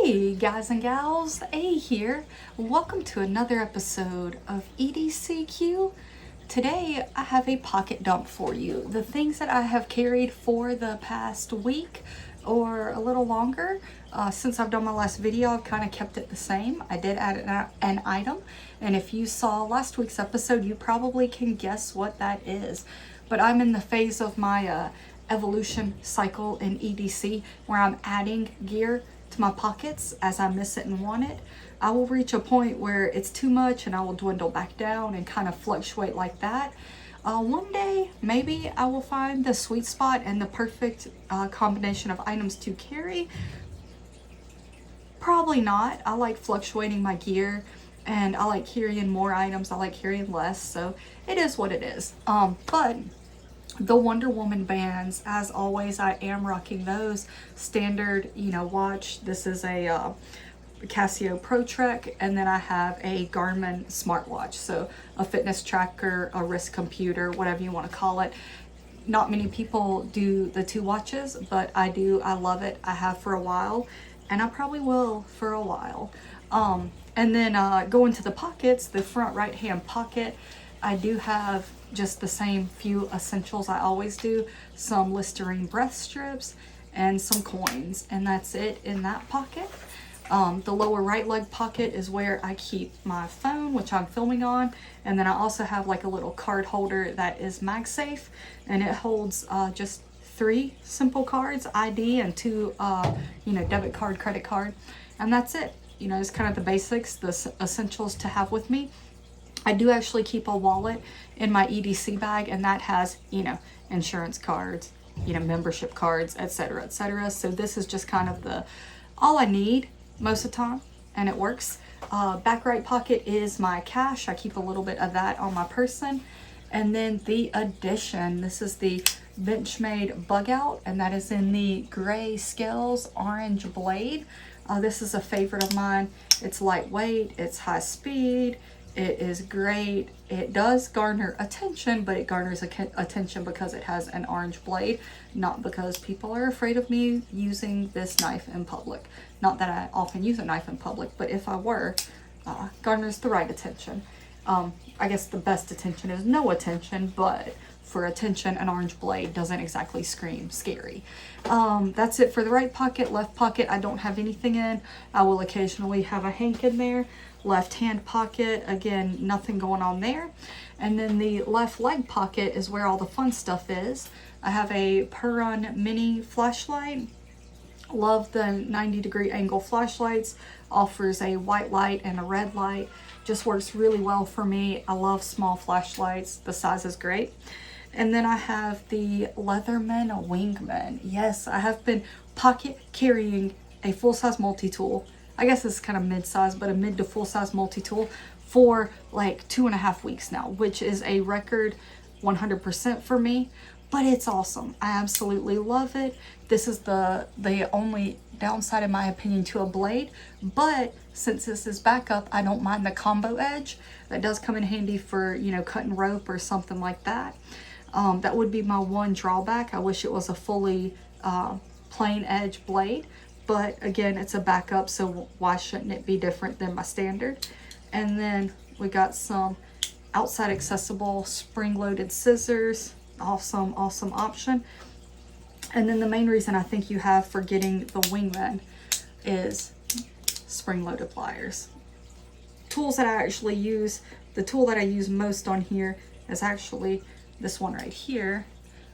Hey guys and gals, A here. Welcome to another episode of EDCQ. Today I have a pocket dump for you. The things that I have carried for the past week or a little longer. Since I've done my last video, I've kind of kept it the same. I did add an item, and if you saw last week's episode, you probably can guess what that is. But I'm in the phase of my evolution cycle in EDC where I'm adding gear to my pockets as I miss it and want it. I will reach a point where it's too much and I will dwindle back down and kind of fluctuate like that. One day, maybe I will find the sweet spot and the perfect combination of items to carry. Probably not. I like fluctuating my gear and I like carrying more items. I like carrying less. So it is what it is. But the Wonder Woman bands, as always, I am rocking those. Standard, watch. This is a Casio Pro Trek, and then I have a Garmin smartwatch. So a fitness tracker, a wrist computer, whatever you want to call it. Not many people do the two watches, but I do. I love it. I have for a while, and I probably will for a while. And then going to the pockets, the front right hand pocket, I do have just the same few essentials I always do. Some Listerine breath strips and some coins, and that's it in that pocket. The lower right leg pocket is where I keep my phone, which I'm filming on, and then I also have like a little card holder that is MagSafe, and it holds just 3 simple cards, ID, and 2 debit card, credit card, and that's it. It's kind of the basics, the essentials to have with me. I do actually keep a wallet in my EDC bag, and that has, insurance cards, membership cards, etc., etc. So this is just kind of all I need most of the time, and it works. Back right pocket is my cash. I keep a little bit of that on my person. And then the addition, this is the Benchmade Bug Out, and that is in the gray scales orange blade. This is a favorite of mine. It's lightweight, it's high speed. It is great. It does garner attention, but it garners attention because it has an orange blade, not because people are afraid of me using this knife in public. Not that I often use a knife in public, but if I were, garners the right attention. I guess the best attention is no attention, but for attention, an orange blade doesn't exactly scream scary. That's it for the right pocket. Left pocket, I don't have anything in. I will occasionally have a hank in there. Left hand pocket, again, nothing going on there. And then the left leg pocket is where all the fun stuff is. I have a Perun mini flashlight. Love the 90-degree angle flashlights. Offers a white light and a red light. Just works really well for me. I love small flashlights. The size is great. And then I have the Leatherman Wingman. Yes, I have been pocket carrying a full-size multi-tool. I guess it's kind of mid-size, but a mid to full-size multi-tool for like 2.5 weeks now, which is a record 100% for me, but it's awesome. I absolutely love it. This is the only downside, in my opinion, to a blade, but since this is backup, I don't mind the combo edge. That does come in handy for, cutting rope or something like that. That would be my one drawback. I wish it was a fully plain edge blade. But again, it's a backup, so why shouldn't it be different than my standard? And then we got some outside accessible spring-loaded scissors. Awesome, awesome option. And then the main reason I think you have for getting the Wingman is spring-loaded pliers. Tools that I actually use, the tool that I use most on here is actually this one right here,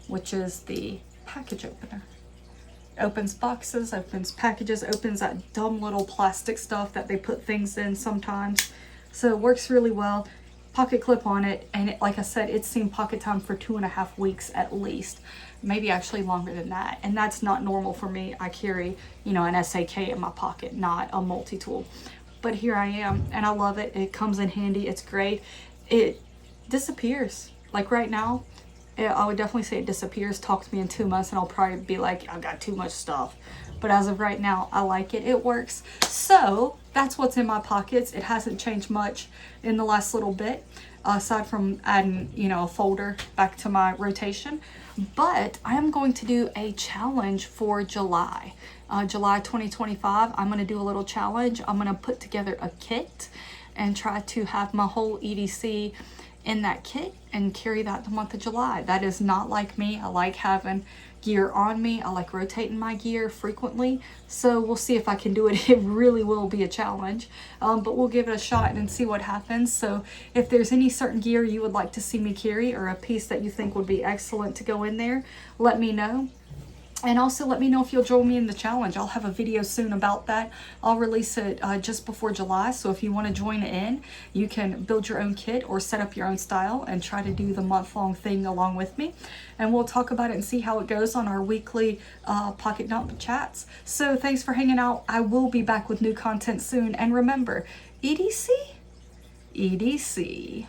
which is the package opener. Opens boxes, opens packages, opens that dumb little plastic stuff that they put things in sometimes. So it works really well. Pocket clip on it, and like I said, it's seen pocket time for 2.5 weeks at least. Maybe actually longer than that. And that's not normal for me. I carry, an SAK in my pocket, not a multi-tool. But here I am, and I love it. It comes in handy. It's great. It disappears. Like right now, I would definitely say it disappears. Talk to me in 2 months and I'll probably be like, I've got too much stuff. But as of right now, I like it. It works. So that's what's in my pockets. It hasn't changed much in the last little bit, aside from adding, a folder back to my rotation. But I am going to do a challenge for July. July 2025, I'm going to do a little challenge. I'm going to put together a kit and try to have my whole EDC in that kit and carry that the month of July. That is not like me. I like having gear on me. I like rotating my gear frequently. So we'll see if I can do it. It really will be a challenge, but we'll give it a shot and see what happens. So if there's any certain gear you would like to see me carry or a piece that you think would be excellent to go in there, let me know. And also let me know if you'll join me in the challenge. I'll have a video soon about that. I'll release it just before July. So if you want to join in, you can build your own kit or set up your own style and try to do the month-long thing along with me. And we'll talk about it and see how it goes on our weekly Pocket Dump chats. So thanks for hanging out. I will be back with new content soon. And remember, EDC, EDC.